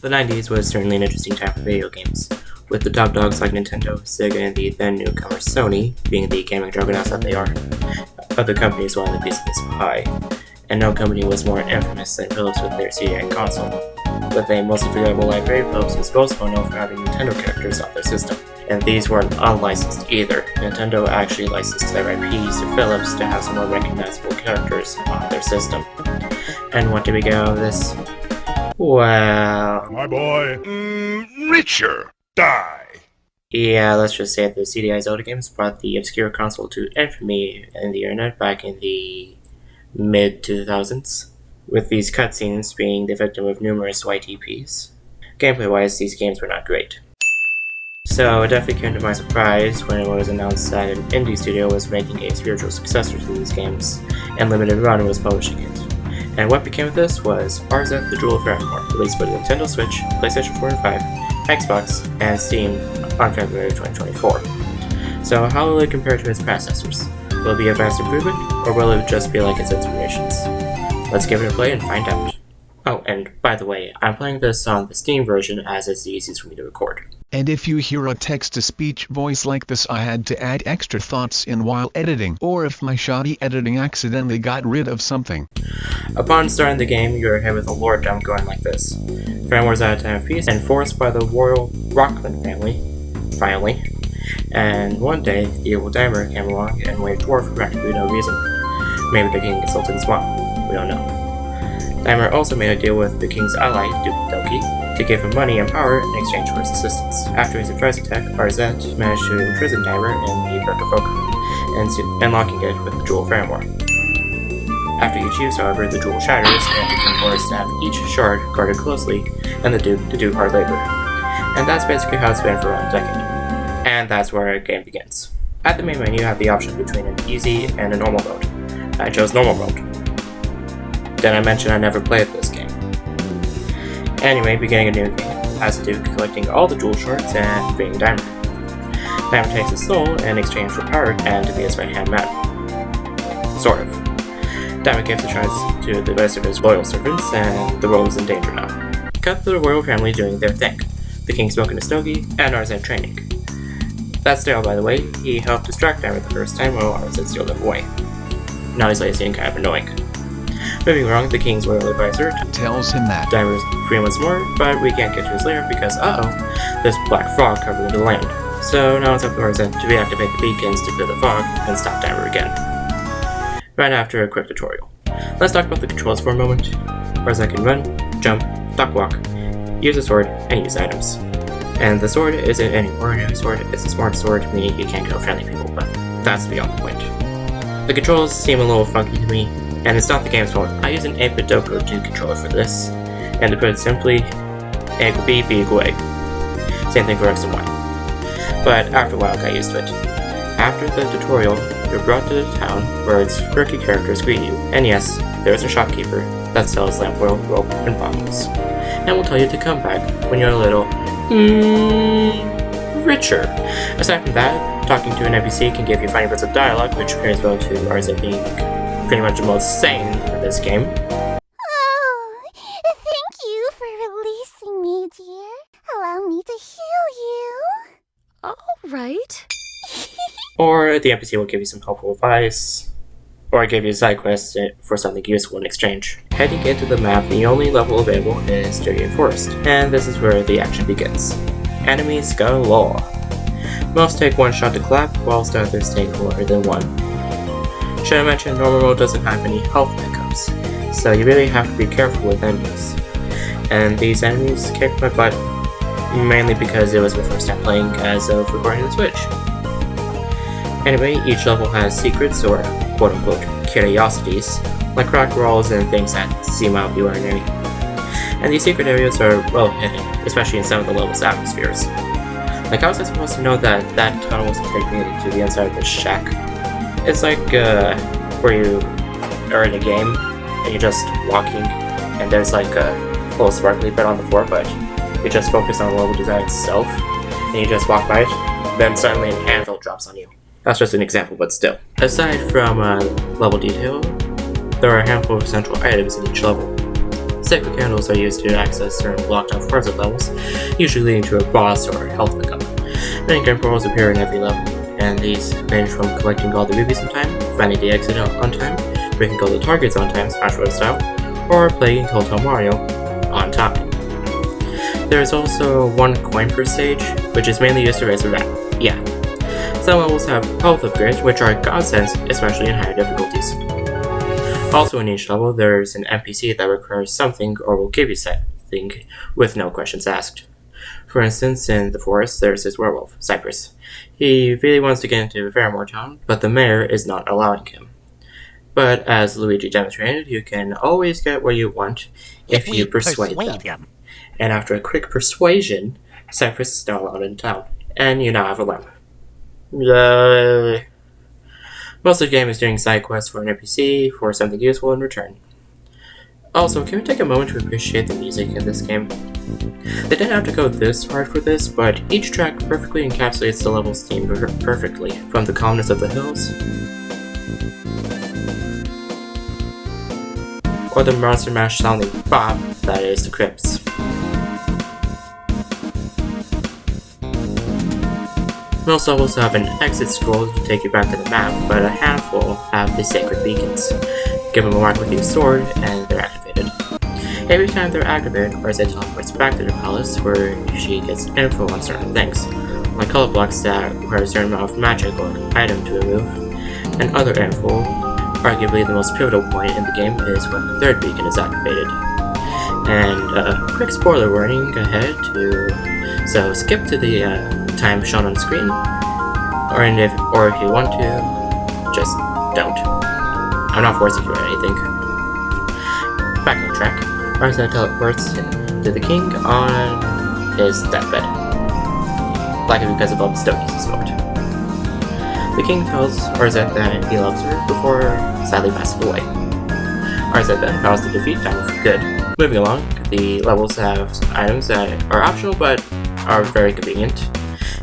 The 90s was certainly an interesting time for video games, with the top dogs like Nintendo, Sega, and the then newcomer Sony being the gaming juggernauts that they are. Other companies wanted a piece of this pie, and no company was more infamous than Philips with their CDI console. With a mostly forgettable library, Philips was most well known for having Nintendo characters on their system, and these weren't unlicensed either. Nintendo actually licensed their IPs to Philips to have some more recognizable characters on their system. And what do we get out of this? Well... My boy, Richard, die! Yeah, let's just say that the CDI Zelda games brought the obscure console to infamy in the internet back in the mid-2000s, with these cutscenes being the victim of numerous YTPs. Gameplay-wise, these games were not great. So it definitely came to my surprise when it was announced that an indie studio was making a spiritual successor to these games, and Limited Run was publishing it. And what became of this was Arzette, the Jewel of Faramore, released for the Nintendo Switch, PlayStation 4 and 5, Xbox, and Steam on February 2024. So how will it compare to its predecessors? Will it be a vast improvement, or will it just be like its inspirations? Let's give it a play and find out. Oh, and by the way, I'm playing this on the Steam version as it's the easiest for me to record. And if you hear a text-to-speech voice like this, I had to add extra thoughts in while editing, or if my shoddy editing accidentally got rid of something. Upon starting the game, you're hit with a lore dump going like this. Faramore's out of time of peace and forced by the royal Rockland family, finally. And one day, the evil Dimer came along and made a dwarf for practically no reason. Maybe the king consulted his mom, we don't know. Dimer also made a deal with the king's ally, Duke Doki, to give him money and power in exchange for his assistance. After a surprise attack, Arzette managed to imprison Dimer in the Brook of Oak, unlocking it with the Jewel of Faramore. After each use, however, the jewel shatters, and it can force to have each shard guarded closely, and the Duke to do hard labor. And that's basically how it's been for around a decade. And that's where our game begins. At the main menu, you have the option between an easy and a normal mode. I chose normal mode. Did I mention I never played this game? Anyway, beginning a new game has to do collecting all the jewel shards and freeing Dimer. Dimer takes his soul in exchange for power and to be his right-hand man. Sort of. Dimer gives the shards to the rest of his loyal servants, and the world is in danger now. Cut to the royal family doing their thing. The king smoking a stogie, and Arzette training. That's Dale, by the way. He helped distract Dimer the first time while Arzette sealed him away. Now he's lazy and kind of annoying. Moving along, the king's royal advisor tells him that Dimer is free once more, but we can't get to his lair because, there's black fog covering the land. So now it's up to Arzette to reactivate the beacons to clear the fog and stop Dimer again. Right after a quick tutorial. Let's talk about the controls for a moment. Arzette can run, jump, duck walk, use a sword, and use items. And the sword isn't any ordinary sword, it's a smart sword, meaning you can't kill friendly people, but that's beyond the point. The controls seem a little funky to me, and it's not the game's fault. I use an 8-bit Doko 2 controller for this, and to put it simply, A equal B, B equal A. Same thing for X and Y. But after a while I got used to it. After the tutorial, you're brought to the town where its quirky characters greet you, and yes, there's a shopkeeper that sells lamp oil, rope, and bottles. And will tell you to come back when you're a little, richer. Aside from that, talking to an NPC can give you funny bits of dialogue, which compares well to Arzette being pretty much the most sane in this game. Oh, thank you for releasing me, dear. Allow me to heal you. All right. Or the NPC will give you some helpful advice, or give you a side quest for something useful in exchange. Heading into the map, the only level available is Styrian Forest, and this is where the action begins. Enemies galore. Most take one shot to clap, whilst others take more than one. Should I mention normal mode doesn't have any health pickups, so you really have to be careful with enemies. And these enemies kicked my butt, mainly because it was my first time playing as of recording the Switch. Anyway, each level has secrets, or quote-unquote curiosities, like rock walls and things that seem out of the ordinary. And these secret areas are well hidden, especially in some of the level's atmospheres. Like, how was I supposed to know that that tunnel was taking me to the inside of the shack? It's like where you are in a game and you're just walking and there's like a little sparkly bit on the floor, but you just focus on the level design itself and you just walk by it, then suddenly an anvil drops on you. That's just an example, but still. Aside from level detail, there are a handful of essential items in each level. Sacred candles are used to access certain blocked off parts of levels, usually leading to a boss or health pickup. Many game portals appear in every level, and these range from collecting all the rubies on time, finding the exit on time, breaking all the targets on time, Smash Bros. Style, or playing Hotel Mario on time. There is also one coin per stage, which is mainly used to raise the rank. Yeah. Some levels have health upgrades, which are godsends, especially in higher difficulties. Also in each level, there's an NPC that requires something or will give you something with no questions asked. For instance, in the forest, there's this werewolf, Cypress. He really wants to get into Faramore Town, but the mayor is not allowing him. But as Luigi demonstrated, you can always get what you want if you persuade them. And after a quick persuasion, Cypress is now allowed in town, and you now have a lamp. Yay! Most of the game is doing side quests for an NPC for something useful in return. Also, can we take a moment to appreciate the music in this game? They didn't have to go this hard for this, but each track perfectly encapsulates the level's theme perfectly, from the calmness of the hills, or the Monster Mash sounding bop that is the crypts. Most levels have an exit scroll to take you back to the map, but a handful have the sacred beacons. Give them a mark with your sword, and they're activated. Every time they're activated, Arzette teleports back to the palace, where she gets info on certain things, like color blocks that require a certain amount of magic or item to remove, and other info. Arguably the most pivotal point in the game is when the third beacon is activated. And a quick spoiler warning ahead so skip to the time shown on screen, or if you want to, just don't. I'm not forcing you or anything. Back on track, Arzette teleports to the king on his deathbed, likely because of all the stones he's smoked. The king tells Arzette that he loves her before sadly passes away. Arzette then vows to defeat time for good. Moving along, the levels have items that are optional but are very convenient,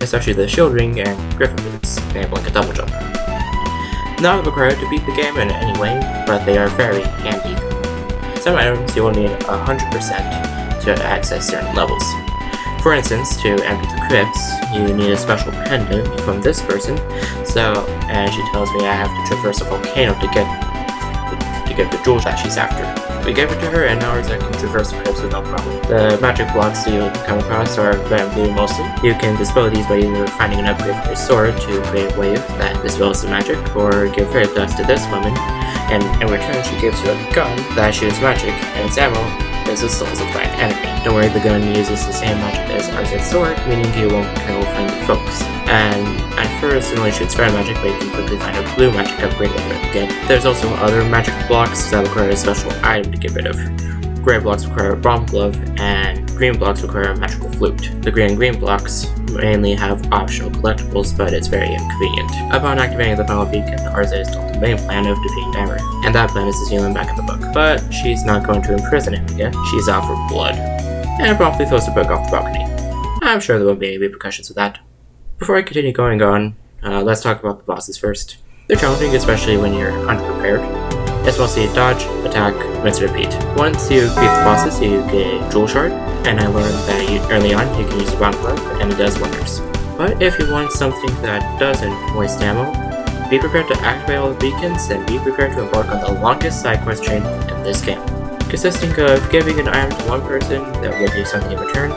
especially the shield ring and griffin boots, enabling a double jump. Not required to beat the game in any way, but they are very handy. Some items you will need 100% to access certain levels. For instance, to empty the crypts, you need a special pendant from this person, and she tells me I have to traverse a volcano to get the jewel that she's after. We gave it to her, and now Arzette can traverse the crypts with no problem. The magic blocks you come across are red and blue mostly. You can dispel these by either finding an upgrade for your sword to create a wave that dispels the magic, or give fairy dust to this woman, and in return she gives you a gun that shoots magic, and its ammo is the souls of plant enemy. Don't worry, the gun uses the same magic as Arzette's sword, meaning you won't kill friendly folks. And at first it only shoots fire magic, but you can quickly find a blue magic upgrade later in the game. There's also other magic blocks that require a special item to get rid of. Gray blocks require a bomb glove, and green blocks require a magical flute. The green and green blocks mainly have optional collectibles, but it's very inconvenient. Upon activating the final beacon, Arzette is told the main plan of defeating Daimler, and that plan is to seal him back in the book. But she's not going to imprison him again, she's out for blood, and promptly throws the book off the balcony. I'm sure there won't be any repercussions with that. Before I continue going on, let's talk about the bosses first. They're challenging, especially when you're underprepared. It's mostly dodge, attack, rinse, and repeat. Once you beat the bosses, you get a jewel shard, and I learned that early on you can use the round glove, and it does wonders. But if you want something that doesn't waste ammo, be prepared to activate all the beacons, and be prepared to embark on the longest side quest chain in this game, consisting of giving an item to one person that will give you something in return,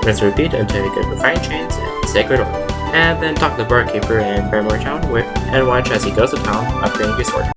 rinse and repeat until you get refined chains and sacred oil. And then talk to the barkeeper in Faramore Town and watch as he goes to town upgrading his sword.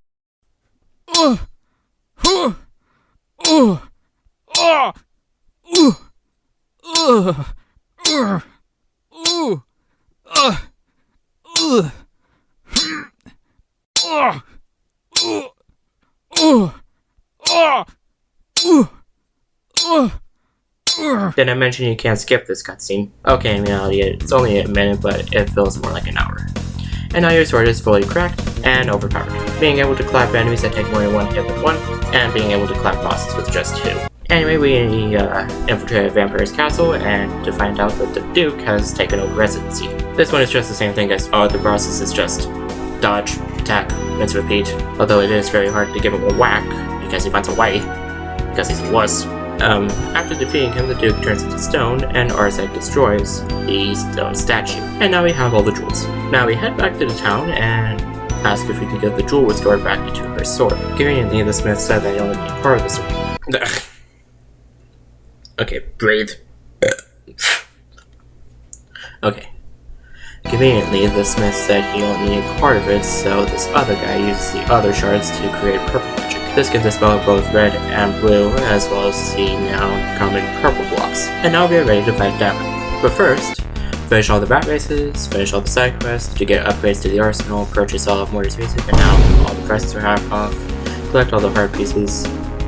Did I mention you can't skip this cutscene? Okay, in reality it's only a minute, but it feels more like an hour. And now your sword is fully cracked and overpowered, being able to clap enemies that take more than one hit with one, and being able to clap bosses with just two. Anyway, we infiltrate Vampire's castle and to find out that the Duke has taken over residency. This one is just the same thing as all other bosses, it's just dodge, attack, rinse, repeat, although it is very hard to give him a whack because he finds a way, because he's a wuss. After defeating him, the Duke turns into stone, and Arzette destroys the stone statue. And now we have all the jewels. Now we head back to the town and ask if we can get the jewel restored back into her sword. Conveniently, the smith said that he only needed part of the sword. Okay, breathe. Okay. Conveniently, the smith said he only needed part of it, so this other guy uses the other shards to create purple magic. This can dispel both red and blue, as well as the now common purple blocks. And now we are ready to fight Diamond. But first, finish all the bat races, finish all the side quests, to get upgrades to the arsenal, purchase all of Morty's music, and now all the prices are half off, collect all the hard pieces,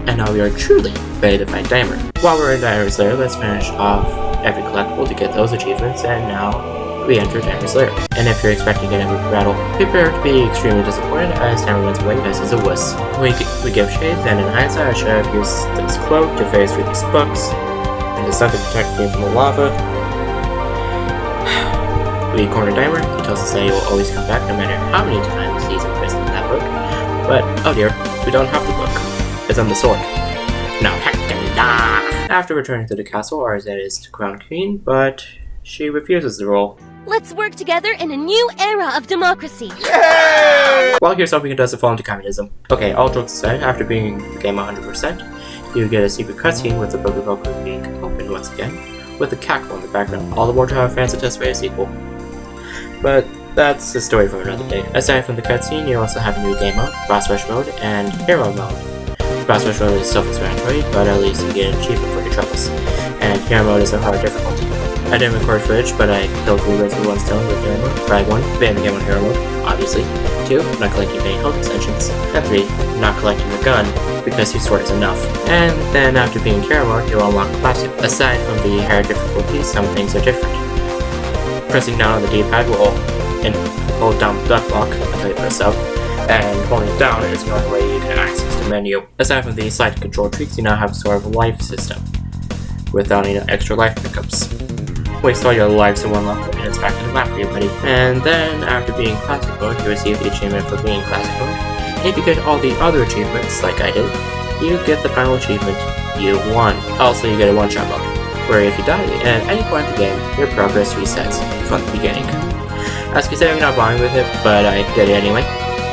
and now we are truly ready to fight Diamond. While we're in Diamond's Lair, let's finish off every collectible to get those achievements, and now we enter Diamond's Lair. And if you're expecting an epic battle, prepare to be extremely disappointed as Diamond runs away as is a wuss. We give shades, and in hindsight I should have used this cloak to phase through these books, and the sun to protect me from the lava. We corner Diamond. He tells us that he will always come back no matter how many times he's imprisoned in that book. But, oh dear, we don't have the book. It's on the sword. Now heck and die! After returning to the castle, Arzette is crowned queen, but she refuses the role. Let's work together in a new era of democracy. While here's hoping it doesn't fall into communism. Okay, all jokes aside, after beating the game 100%, you get a secret cutscene with the book of opening being opened once again, with a cackle in the background, all the more to have fans anticipate a sequel. But that's a story for another day. Aside from the cutscene, you also have a new game mode, boss rush mode, and hero mode. Boss rush mode is self-explanatory, but at least you get an achievement for your troubles. And hero mode is a hard difficulty. I didn't record footage, but I killed 3 birds with 1 stone with hero mode. Try 1, ban the game on hero mode, obviously. 2, not collecting any health extensions. And 3, not collecting the gun, because your sword is enough. And then after being hero mode, you'll unlock classic. Aside from the higher difficulties, some things are different. Pressing down on the D-pad will hold down the duck block until you press up, and holding it down is the only way you can access the menu. Aside from the slight control tweaks, you now have sort of a life system, without any extra life pickups. Waste all your lives in one level and it's back to the map for you, buddy. And then, after being classic mode, you receive the achievement for being classic mode. And if you get all the other achievements, like I did, you get the final achievement, you won. Also, you get a one-shot mode, where if you die at any point in the game, your progress resets from the beginning. I was considering not buying with it, but I did it anyway,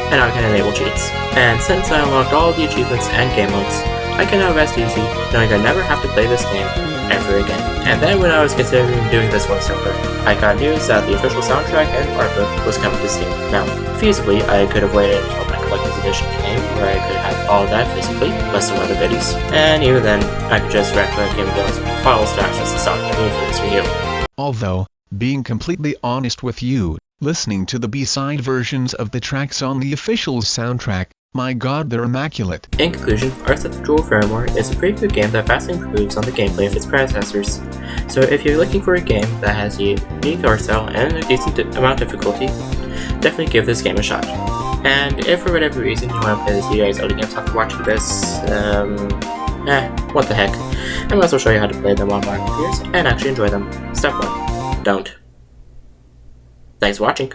and now I can enable cheats. And since I unlocked all the achievements and game modes, I can now rest easy, knowing I never have to play this game ever again. And then when I was considering doing this once over, I got news that the official soundtrack and artbook was coming to Steam. Now, feasibly, I could have waited until my collector's edition came, where I could have all that physically, plus some other goodies. And even then, I could just rent Game Girls files to access the soundtrack for this review. Although, being completely honest with you, listening to the B-side versions of the tracks on the official soundtrack, my god, they're immaculate. In conclusion, Arzette the Jewel of Faramore is a pretty good game that vastly improves on the gameplay of its predecessors. So if you're looking for a game that has a unique art style and a decent amount of difficulty, definitely give this game a shot. And if for whatever reason you want to play this video Zelda games after watching this, what the heck. I might as well show you how to play them on my computers and actually enjoy them. Step 1. Don't. Thanks for watching.